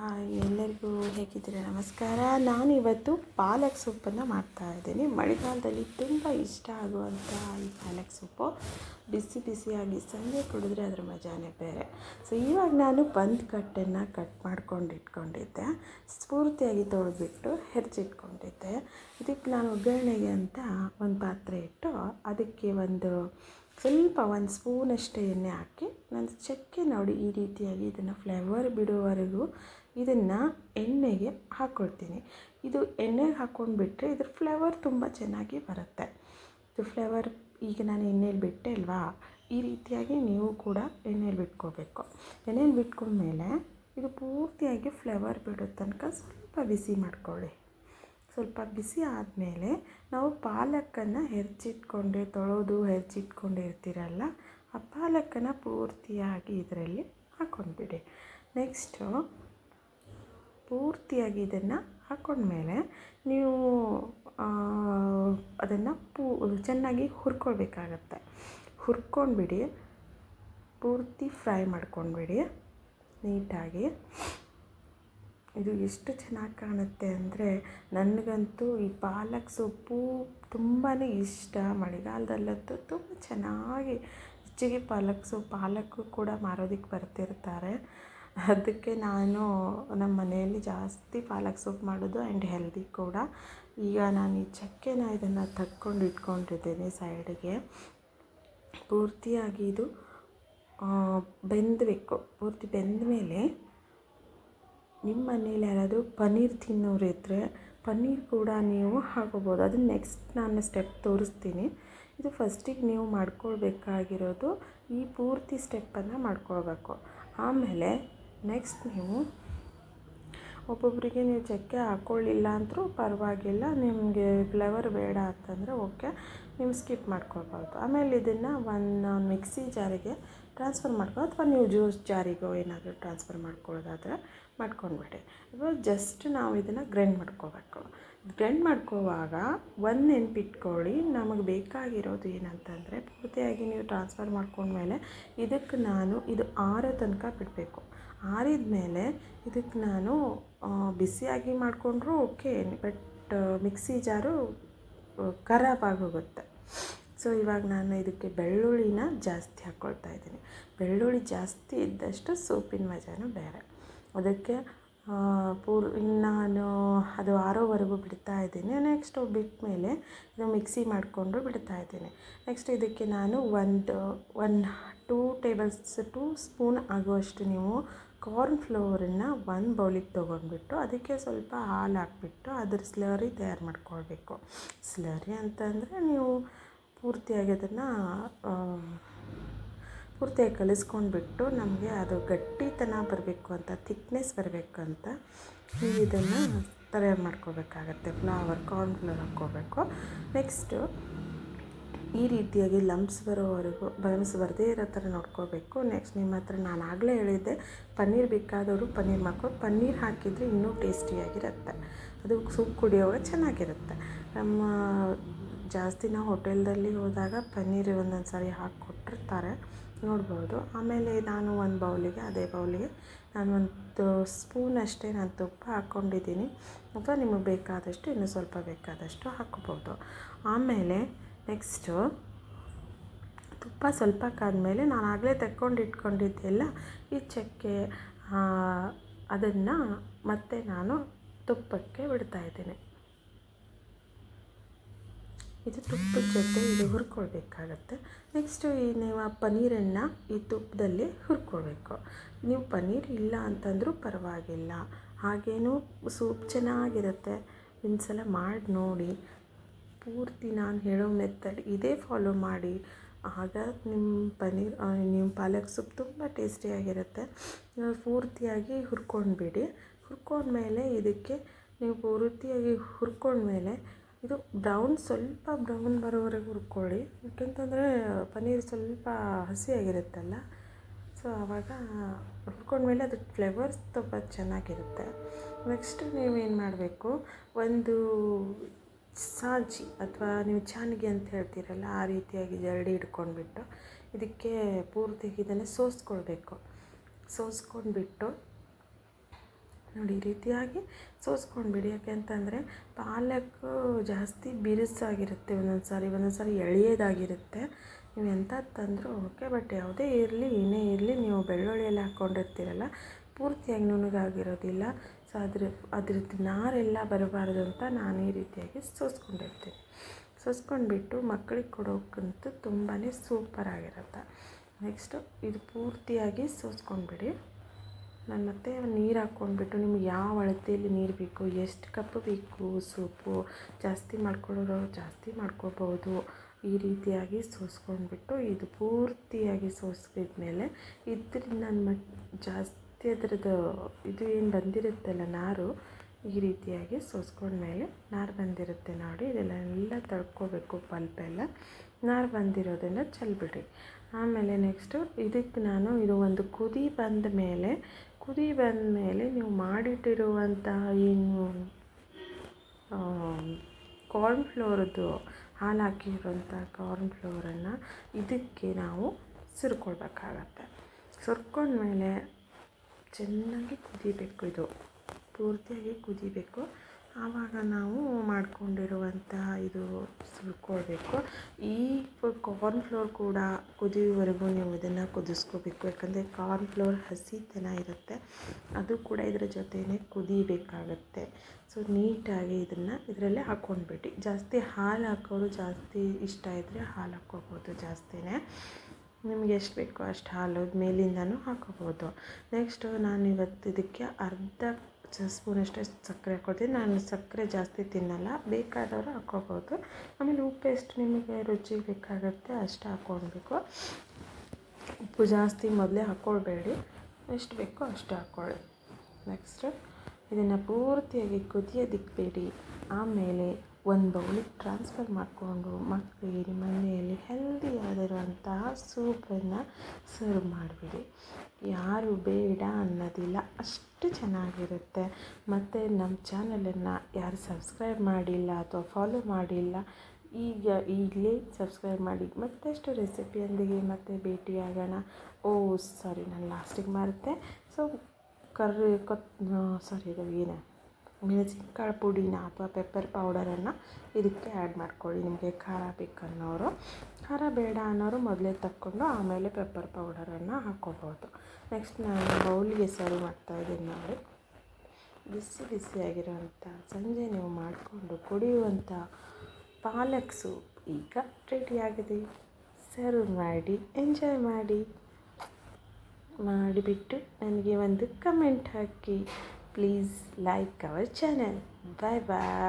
Hi, ಎಲ್ಲರಿಗೂ ಹೇಗಿದ್ದೀರಾ? ನಮಸ್ಕಾರ. ನಾನಿವತ್ತು ಪಾಲಕ್ ಸೊಪ್ಪನ್ನು ಮಾಡ್ತಾಯಿದ್ದೀನಿ. ಮಳೆಗಾಲದಲ್ಲಿ ತುಂಬ ಇಷ್ಟ ಆಗುವಂಥ ಈ ಪಾಲಕ್ ಸೊಪ್ಪು ಬಿಸಿ ಬಿಸಿಯಾಗಿ ಸಂಜೆ ಕುಡಿದ್ರೆ ಅದರ ಮಜಾನೇ ಬೇರೆ. ಸೊ ಇವಾಗ ನಾನು ಒಂದು ಕಟ್ಟನ್ನು ಕಟ್ ಮಾಡ್ಕೊಂಡು ಇಟ್ಕೊಂಡಿದ್ದೆ, ಸ್ಫೂರ್ತಿಯಾಗಿ ತೊಳೆದ್ಬಿಟ್ಟು ಹೆಚ್ಚಿಟ್ಕೊಂಡಿದ್ದೆ. ಇದಕ್ಕೆ ನಾನು ಒಗ್ಗರಣೆಗೆ ಅಂತ ಒಂದು ಪಾತ್ರೆ ಇಟ್ಟು ಅದಕ್ಕೆ ಒಂದು ಸ್ಪೂನಷ್ಟು ಎಣ್ಣೆ ಹಾಕಿ ನಾನು ಚಕ್ಕೆ ನೋಡಿ ಈ ರೀತಿಯಾಗಿ ಇದನ್ನು ಫ್ಲೇವರ್ ಬಿಡುವವರೆಗೂ ಇದನ್ನು ಎಣ್ಣೆಗೆ ಹಾಕ್ಕೊಳ್ತೀನಿ. ಇದು ಎಣ್ಣೆಗೆ ಹಾಕ್ಕೊಂಡ್ಬಿಟ್ರೆ ಇದ್ರ ಫ್ಲೇವರ್ ತುಂಬ ಚೆನ್ನಾಗಿ ಬರುತ್ತೆ. ಇದು ಫ್ಲೇವರ್ ಈಗ ನಾನು ಎಣ್ಣೆಲಿ ಬಿಟ್ಟೆ ಅಲ್ವಾ, ಈ ರೀತಿಯಾಗಿ ನೀವು ಕೂಡ ಎಣ್ಣೆಲಿ ಬಿಟ್ಕೋಬೇಕು. ಎಣ್ಣೆಲಿ ಬಿಟ್ಕೊಂಡ್ಮೇಲೆ ಇದು ಪೂರ್ತಿಯಾಗಿ ಫ್ಲೇವರ್ ಬಿಡೋ ತನಕ ಸ್ವಲ್ಪ ಬಿಸಿ ಮಾಡ್ಕೊಳ್ಳಿ. ಸ್ವಲ್ಪ ಬಿಸಿ ಆದಮೇಲೆ ನಾವು ಪಾಲಕನ್ನು ತೊಳೆದು ಹೆಚ್ಚಿಟ್ಕೊಂಡಿರ್ತೀರಲ್ಲ, ಆ ಪಾಲಕನ್ನು ಪೂರ್ತಿಯಾಗಿ ಇದರಲ್ಲಿ ಹಾಕ್ಕೊಂಡ್ಬಿಡಿ. ನೆಕ್ಸ್ಟು ಪೂರ್ತಿಯಾಗಿ ಇದನ್ನು ಹಾಕ್ಕೊಂಡ್ಮೇಲೆ ನೀವು ಅದನ್ನು ಚೆನ್ನಾಗಿ ಹುರ್ಕೊಳ್ಬೇಕಾಗತ್ತೆ. ಹುರ್ಕೊಂಡ್ಬಿಡಿ, ಪೂರ್ತಿ ಫ್ರೈ ಮಾಡ್ಕೊಂಡ್ಬಿಡಿ ನೀಟಾಗಿ. ಇದು ಎಷ್ಟು ಚೆನ್ನಾಗಿ ಕಾಣುತ್ತೆ ಅಂದರೆ, ನನಗಂತೂ ಈ ಪಾಲಕ್ ಸೊಪ್ಪು ತುಂಬಾ ಇಷ್ಟ. ಮಳೆಗಾಲದಲ್ಲಂತೂ ತುಂಬ ಚೆನ್ನಾಗಿ ಹೆಚ್ಚಿಗೆ ಪಾಲಕ್ಕು ಕೂಡ ಮಾರೋದಕ್ಕೆ ಬರ್ತಿರ್ತಾರೆ. ಅದಕ್ಕೆ ನಾನು ನಮ್ಮ ಮನೆಯಲ್ಲಿ ಜಾಸ್ತಿ ಪಾಲಕ್ ಸೊಪ್ಪು ಮಾಡೋದು ಆ್ಯಂಡ್ ಹೆಲ್ದಿ ಕೂಡ. ಈಗ ನಾನು ಈ ಚಕ್ಕೆನ ಇದನ್ನು ತಕ್ಕೊಂಡು ಇಟ್ಕೊಂಡಿದ್ದೀನಿ ಸೈಡಿಗೆ. ಪೂರ್ತಿಯಾಗಿ ಇದು ಬೆಂದಬೇಕು. ಪೂರ್ತಿ ಬೆಂದ ಮೇಲೆ ನಿಮ್ಮ ಮನೇಲಿ ಯಾರಾದರೂ ಪನ್ನೀರ್ ತಿನ್ನೋರು ಇದ್ದರೆ ಪನ್ನೀರ್ ಕೂಡ ನೀವು ಹಾಕೋಬೋದು. ಅದನ್ನ ನೆಕ್ಸ್ಟ್ ನಾನು ಸ್ಟೆಪ್ ತೋರಿಸ್ತೀನಿ. ಇದು ಫಸ್ಟಿಗೆ ನೀವು ಮಾಡ್ಕೊಳ್ಬೇಕಾಗಿರೋದು ಈ ಪೂರ್ತಿ ಸ್ಟೆಪ್ಪನ್ನು ಮಾಡ್ಕೊಳ್ಬೇಕು. ಆಮೇಲೆ ನೆಕ್ಸ್ಟ್ ನೀವು ಒಬ್ಬೊಬ್ಬರಿಗೆ ನೀವು ಚಕ್ಕೆ ಹಾಕ್ಕೊಳ್ಳಿಲ್ಲ ಅಂದರೂ ಪರವಾಗಿಲ್ಲ, ನಿಮಗೆ ಫ್ಲೇವರ್ ಬೇಡ ಅಂತಂದರೆ ಓಕೆ, ನೀವು ಸ್ಕಿಪ್ ಮಾಡ್ಕೊಳ್ಬೋದು. ಆಮೇಲೆ ಇದನ್ನು ಒಂದು ಮಿಕ್ಸಿ ಜಾರಿಗೆ ಟ್ರಾನ್ಸ್ಫರ್ ಅಥವಾ ನೀವು ಜ್ಯೂಸ್ ಜಾರಿಗೋ ಏನಾದರೂ ಟ್ರಾನ್ಸ್ಫರ್ ಮಾಡ್ಕೊಳ್ಳೋದಾದರೆ ಮಾಡ್ಕೊಂಡ್ಬಿಡಿ. ಇವಾಗ ಜಸ್ಟ್ ನಾವು ಇದನ್ನು ಗ್ರೈಂಡ್ ಮಾಡ್ಕೋಬೇಕು. ಗ್ರೈಂಡ್ ಮಾಡ್ಕೋವಾಗ ಒಂದು ನೆನಪಿಟ್ಕೊಳ್ಳಿ, ನಮಗೆ ಬೇಕಾಗಿರೋದು ಏನಂತಂದರೆ ಪೂರ್ತಿಯಾಗಿ ನೀವು ಟ್ರಾನ್ಸ್ಫರ್ ಮಾಡ್ಕೊಂಡ್ಮೇಲೆ ಇದಕ್ಕೆ ನಾನು ಇದು ಆರೋ ತನಕ ಬಿಡಬೇಕು. ಆರಿದ ಮೇಲೆ ಇದಕ್ಕೆ ನಾನು ಬಿಸಿಯಾಗಿ ಮಾಡಿಕೊಂಡ್ರೂ ಓಕೆ, ಬಟ್ ಮಿಕ್ಸಿ ಜಾರು ಖರಾಬ್ ಆಗೋಗುತ್ತೆ. ಸೊ ಇವಾಗ ನಾನು ಇದಕ್ಕೆ ಬೆಳ್ಳುಳ್ಳಿನ ಜಾಸ್ತಿ ಹಾಕ್ಕೊಳ್ತಾ ಇದ್ದೀನಿ. ಬೆಳ್ಳುಳ್ಳಿ ಜಾಸ್ತಿ ಇದ್ದಷ್ಟು ಸೊಪ್ಪಿನ ಮಜಾನೂ ಬೇರೆ. ಅದಕ್ಕೆ ನಾನು ಅದು ಆರೋವರೆಗೂ ಬಿಡ್ತಾ ಇದ್ದೀನಿ. ನೆಕ್ಸ್ಟ್ ಬಿಟ್ಟ ಮೇಲೆ ಇದು ಮಿಕ್ಸಿ ಮಾಡಿಕೊಂಡು ಬಿಡ್ತಾ ಇದ್ದೀನಿ. ನೆಕ್ಸ್ಟ್ ಇದಕ್ಕೆ ನಾನು ಒಂದು 2 ಸ್ಪೂನ್ ಆಗುವಷ್ಟು ನೀವು ಕಾರ್ನ್ ಫ್ಲೋರನ್ನು ಒಂದು ಬೌಲಿಗೆ ತೊಗೊಂಡ್ಬಿಟ್ಟು ಅದಕ್ಕೆ ಸ್ವಲ್ಪ ಹಾಲು ಹಾಕ್ಬಿಟ್ಟು ಅದ್ರ ಸ್ಲರಿ ತಯಾರು ಮಾಡ್ಕೊಳ್ಬೇಕು. ಸ್ಲರಿ ಅಂತಂದರೆ ನೀವು ಪೂರ್ತಿಯಾಗಿ ಅದನ್ನು ಪೂರ್ತಿಯಾಗಿ ಕಲಿಸ್ಕೊಂಡ್ಬಿಟ್ಟು ನಮಗೆ ಅದು ಗಟ್ಟಿತನ ಬರಬೇಕು ಅಂತ, ಥಿಕ್ನೆಸ್ ಬರಬೇಕು ಅಂತ ನೀವು ಇದನ್ನು ತಯಾರು ಮಾಡ್ಕೋಬೇಕಾಗತ್ತೆ. ಕಾರ್ನ್ ಫ್ಲೋರ್ ಹಾಕ್ಕೋಬೇಕು. ನೆಕ್ಸ್ಟು ಈ ರೀತಿಯಾಗಿ ಲಂಪ್ಸ್ ಬರದೇ ಇರೋ ಥರ ನೋಡ್ಕೋಬೇಕು. ನೆಕ್ಸ್ಟ್ ನಿಮ್ಮ ಹತ್ರ ನಾನು ಆಗಲೇ ಹೇಳಿದ್ದೆ, ಪನ್ನೀರ್ ಬೇಕಾದವರು ಪನ್ನೀರ್ ಹಾಕಿದರೆ ಇನ್ನೂ ಟೇಸ್ಟಿಯಾಗಿರುತ್ತೆ. ಅದು ಸೂಪ್ ಕುಡಿಯೋವಾಗ ಚೆನ್ನಾಗಿರುತ್ತೆ. ಜಾಸ್ತಿ ನಾವು ಹೋಟೆಲ್ದಲ್ಲಿ ಹೋದಾಗ ಪನ್ನೀರ್ ಒಂದೊಂದು ಸಾರಿ ಹಾಕಿಕೊಟ್ಟಿರ್ತಾರೆ, ನೋಡ್ಬೋದು. ಆಮೇಲೆ ನಾನು ಅದೇ ಬೌಲಿಗೆ ನಾನು ಒಂದು ಸ್ಪೂನಷ್ಟೇ ನಾನು ತುಪ್ಪ ಹಾಕ್ಕೊಂಡಿದ್ದೀನಿ. ಅಥವಾ ನಿಮಗೆ ಬೇಕಾದಷ್ಟು ಇನ್ನೂ ಸ್ವಲ್ಪ ಬೇಕಾದಷ್ಟು ಹಾಕ್ಕೋಬೋದು. ಆಮೇಲೆ ನೆಕ್ಸ್ಟು ತುಪ್ಪ ಸ್ವಲ್ಪ ಕಾದ್ಮೇಲೆ ನಾನು ಆಗಲೇ ಇಟ್ಕೊಂಡಿದ್ದೆಲ್ಲ ಈ ಚಕ್ಕೆ ಅದನ್ನು ಮತ್ತೆ ನಾನು ತುಪ್ಪಕ್ಕೆ ಬಿಡ್ತಾಯಿದ್ದೀನಿ. ಇದು ತುಪ್ಪದ ಜೊತೆ ಇದು ಹುರ್ಕೊಳ್ಬೇಕಾಗತ್ತೆ. ನೆಕ್ಸ್ಟು ನೀವು ಆ ಪನ್ನೀರನ್ನು ಈ ತುಪ್ಪದಲ್ಲಿ ಹುರ್ಕೊಳ್ಬೇಕು. ನೀವು ಪನ್ನೀರ್ ಇಲ್ಲ ಅಂತಂದರೂ ಪರವಾಗಿಲ್ಲ, ಹಾಗೇನೂ ಸೂಪ್ ಚೆನ್ನಾಗಿರುತ್ತೆ. ಒಂದು ಸಲ ಮಾಡಿ ನೋಡಿ. ಪೂರ್ತಿ ನಾನು ಹೇಳೋ ಮೆಥಡ್ ಇದೇ ಫಾಲೋ ಮಾಡಿ, ಆಗ ನಿಮ್ಮ ಪಾಲಕ್ ಸೊಪ್ಪು ತುಂಬ ಟೇಸ್ಟಿಯಾಗಿರುತ್ತೆ. ಪೂರ್ತಿಯಾಗಿ ಹುರ್ಕೊಂಡ್ಬಿಡಿ. ಹುರ್ಕೊಂಡ್ಮೇಲೆ ಇದಕ್ಕೆ ನೀವು ಪೂರ್ತಿಯಾಗಿ ಹುರ್ಕೊಂಡ್ಮೇಲೆ ಇದು ಸ್ವಲ್ಪ ಬ್ರೌನ್ ಬರೋವರೆಗೂ ಹುರ್ಕೊಳ್ಳಿ. ಯಾಕೆಂತಂದರೆ ಪನ್ನೀರ್ ಸ್ವಲ್ಪ ಹಸಿಯಾಗಿರುತ್ತಲ್ಲ, ಸೊ ಆವಾಗ ಹುರ್ಕೊಂಡ್ಮೇಲೆ ಅದ್ರ ಫ್ಲೇವರ್ಸ್ ತುಂಬ ಚೆನ್ನಾಗಿರುತ್ತೆ. ನೆಕ್ಸ್ಟ್ ನೀವೇನು ಮಾಡಬೇಕು, ಒಂದು ಸಾಜಿ ಅಥವಾ ನೀವು ಚಾನಿಗೆ ಅಂತ ಹೇಳ್ತೀರಲ್ಲ, ಆ ರೀತಿಯಾಗಿ ಜರಡಿ ಹಿಡ್ಕೊಂಡ್ಬಿಟ್ಟು ಇದಕ್ಕೆ ಪೂರ್ತಿ ಇದನ್ನು ಸೋಸ್ಕೊಳ್ಬೇಕು. ಸೋಸ್ಕೊಂಡ್ಬಿಟ್ಟು ನೋಡಿ ಈ ರೀತಿಯಾಗಿ ಸೋಸ್ಕೊಂಡ್ಬಿಡಿ. ಯಾಕೆಂತಂದರೆ ಪಾಲಕ್ಕು ಜಾಸ್ತಿ ಬಿರುಸಾಗಿರುತ್ತೆ ಒಂದೊಂದು ಸಾರಿ ಎಳೆಯೋದಾಗಿರುತ್ತೆ. ನೀವು ಎಂಥದ್ದು ತಂದರೂ ಓಕೆ, ಬಟ್ ಯಾವುದೇ ಇರಲಿ ಏನೇ ಇರಲಿ ನೀವು ಬೆಳ್ಳುಳ್ಳಿ ಎಲ್ಲ ಹಾಕ್ಕೊಂಡಿರ್ತೀರಲ್ಲ ಪೂರ್ತಿಯಾಗಿ ನುಣ್ಣಗಾಗಿರೋದಿಲ್ಲ. ಸೊ ಅದ್ರದ್ದು ನಾರೆಲ್ಲ ಬರಬಾರ್ದು ಅಂತ ನಾನು ಈ ರೀತಿಯಾಗಿ ಸೋಸ್ಕೊಂಡಿರ್ತೀನಿ. ಸೋಸ್ಕೊಂಡ್ಬಿಟ್ಟು ಮಕ್ಕಳಿಗೆ ಕೊಡೋಕ್ಕಂತೂ ತುಂಬಾ ಸೂಪರಾಗಿರುತ್ತೆ. ನೆಕ್ಸ್ಟು ಇದು ಪೂರ್ತಿಯಾಗಿ ಸೋಸ್ಕೊಂಡ್ಬಿಡಿ. ನಾನು ಮತ್ತೆ ನೀರು ಹಾಕ್ಕೊಂಡ್ಬಿಟ್ಟು ನಿಮ್ಗೆ ಯಾವ ಅಳತೆಯಲ್ಲಿ ನೀರು ಬೇಕು, ಎಷ್ಟು ಕಪ್ ಬೇಕು ಸೂಪು, ಜಾಸ್ತಿ ಮಾಡ್ಕೊಳ್ಳೋರು ಜಾಸ್ತಿ ಮಾಡ್ಕೋಬೋದು. ಈ ರೀತಿಯಾಗಿ ಸೋಸ್ಕೊಂಡ್ಬಿಟ್ಟು ಇದು ಪೂರ್ತಿಯಾಗಿ ಸೋಸಿದ್ಮೇಲೆ ಇದರಿಂದ ಜಾಸ್ತಿ ಅದರದ್ದು ಇದು ಏನು ಬಂದಿರುತ್ತಲ್ಲ ನಾರು, ಈ ರೀತಿಯಾಗಿ ಸೋಸ್ಕೊಂಡ್ಮೇಲೆ ನಾರು ಬಂದಿರುತ್ತೆ ನೋಡಿ, ಇದೆಲ್ಲ ತಡ್ಕೋಬೇಕು. ಪಲ್ಪೆಲ್ಲ ನಾರು ಬಂದಿರೋದನ್ನು ಚೆಲ್ಬಿಡ್ರಿ. ಆಮೇಲೆ ನೆಕ್ಸ್ಟು ಇದಕ್ಕೆ ನಾನು ಇದು ಒಂದು ಕುದಿ ಬಂದ ಮೇಲೆ ನೀವು ಮಾಡಿಟ್ಟಿರುವಂತಹ ಏನು ಕಾರ್ನ್ಫ್ಲೋರದ್ದು ಹಾಲು ಹಾಕಿರುವಂಥ ಕಾರ್ನ್ಫ್ಲೋರನ್ನು ಇದಕ್ಕೆ ನಾವು ಸುರ್ಕೊಳ್ಬೇಕಾಗತ್ತೆ. ಸುರ್ಕೊಂಡ್ಮೇಲೆ ಚೆನ್ನಾಗಿ ಕುದಿಬೇಕು, ಇದು ಪೂರ್ತಿಯಾಗಿ ಕುದಿಬೇಕು. ಆವಾಗ ನಾವು ಮಾಡ್ಕೊಂಡಿರುವಂಥ ಇದು ಸುರ್ಕೊಳ್ಬೇಕು. ಈ ಕಾರ್ನ್ಫ್ಲೋರ್ ಕೂಡ ಕುದಿಯುವವರೆಗೂ ನೀವು ಇದನ್ನು ಕುದಿಸ್ಕೋಬೇಕು. ಯಾಕಂದರೆ ಕಾರ್ನ್ಫ್ಲೋರ್ ಹಸಿತನ ಇರುತ್ತೆ, ಅದು ಕೂಡ ಇದರ ಜೊತೆಯೇ ಕುದಿಬೇಕಾಗತ್ತೆ. ಸೊ ನೀಟಾಗಿ ಇದನ್ನು ಇದರಲ್ಲೇ ಹಾಕ್ಕೊಂಡ್ಬಿಟ್ಟು, ಜಾಸ್ತಿ ಹಾಲು ಹಾಕೋರು ಜಾಸ್ತಿ ಇಷ್ಟ ಇದ್ದರೆ ಹಾಲು ಹಾಕ್ಕೋಬೋದು ಜಾಸ್ತಿನೇ. ನಿಮಗೆ ಎಷ್ಟು ಬೇಕೋ ಅಷ್ಟು ಹಾಲು ಮೇಲಿಂದನೂ ಹಾಕೋಬೋದು. ನೆಕ್ಸ್ಟು ನಾನು ಇವತ್ತು ಇದಕ್ಕೆ ಅರ್ಧ ಸ್ಪೂನಷ್ಟು ಸಕ್ಕರೆ ಹಾಕ್ಕೊಳ್ತೀನಿ. ನಾನು ಸಕ್ಕರೆ ಜಾಸ್ತಿ ತಿನ್ನಲ್ಲ, ಬೇಕಾದವರು ಹಾಕ್ಕೋಬೋದು. ಆಮೇಲೆ ಉಪ್ಪು ಎಷ್ಟು ನಿಮಗೆ ರುಚಿಗೆ ಬೇಕಾಗುತ್ತೆ ಅಷ್ಟು ಹಾಕ್ಕೊಳ್ಬೇಕು. ಉಪ್ಪು ಜಾಸ್ತಿ ಮೊದಲೇ ಹಾಕ್ಕೊಳ್ಬೇಡಿ, ಎಷ್ಟು ಬೇಕೋ ಅಷ್ಟು ಹಾಕ್ಕೊಳ್ಳಿ. ನೆಕ್ಸ್ಟು ಇದನ್ನು ಪೂರ್ತಿಯಾಗಿ ಕುದಿಯೋದಕ್ಕೆ ಬಿಡಿ. ಆಮೇಲೆ ಒಂದು ಬೌಲಿಗೆ ಟ್ರಾನ್ಸ್ಫರ್ ಮಾಡಿಕೊಂಡು ಮಕ್ಕಳಿಗೆ ನಿಮ್ಮ ಮನೆಯಲ್ಲಿ ಹೆಲ್ದಿಯಾಗಿರುವಂತಹ ಸೂಪನ್ನು ಸರ್ವ್ ಮಾಡಿಬಿಡಿ. ಯಾರು ಬೇಡ ಅನ್ನೋದಿಲ್ಲ, ಅಷ್ಟು ಚೆನ್ನಾಗಿರುತ್ತೆ. ಮತ್ತು ನಮ್ಮ ಚಾನಲನ್ನು ಯಾರು ಸಬ್ಸ್ಕ್ರೈಬ್ ಮಾಡಿಲ್ಲ ಅಥವಾ ಫಾಲೋ ಮಾಡಿಲ್ಲ, ಈಗಲೇ ಸಬ್ಸ್ಕ್ರೈಬ್ ಮಾಡಿ. ಮತ್ತಷ್ಟು ರೆಸಿಪಿಯೊಂದಿಗೆ ಮತ್ತೆ ಭೇಟಿಯಾಗೋಣ. ಸಾರಿ, ನಾನು ಲಾಸ್ಟಿಗೆ ಮರೆತೆ. ಸೊ ಇದು ಏನೇ ಮೆಣಸಿನ್ಕಾಳು ಪುಡಿನ ಅಥವಾ ಪೆಪ್ಪರ್ ಪೌಡರನ್ನು ಇದಕ್ಕೆ ಆ್ಯಡ್ ಮಾಡ್ಕೊಳ್ಳಿ. ನಿಮಗೆ ಖಾರ ಬೇಕನ್ನೋರು, ಖಾರ ಬೇಡ ಅನ್ನೋರು ಮೊದಲೇ ತಕ್ಕೊಂಡು ಆಮೇಲೆ ಪೆಪ್ಪರ್ ಪೌಡರನ್ನು ಹಾಕ್ಕೋಬೋದು. ನೆಕ್ಸ್ಟ್ ನಾನು ಬೌಲಿಗೆ ಸರ್ವ್ ಮಾಡ್ತಾಯಿದ್ದೀನಿ ನೋಡಿ. ಬಿಸಿಯಾಗಿರೋವಂಥ ಸಂಜೆ ನೀವು ಮಾಡಿಕೊಂಡು ಕುಡಿಯುವಂಥ ಪಾಲಕ್ ಸೂಪ್ ಈಗ ರೆಡಿಯಾಗಿದೆ. ಸರ್ವ್ ಮಾಡಿ ಎಂಜಾಯ್ ಮಾಡಿಬಿಟ್ಟು ನನಗೆ ಒಂದು ಕಮೆಂಟ್ ಹಾಕಿ. Please like our channel. Bye bye.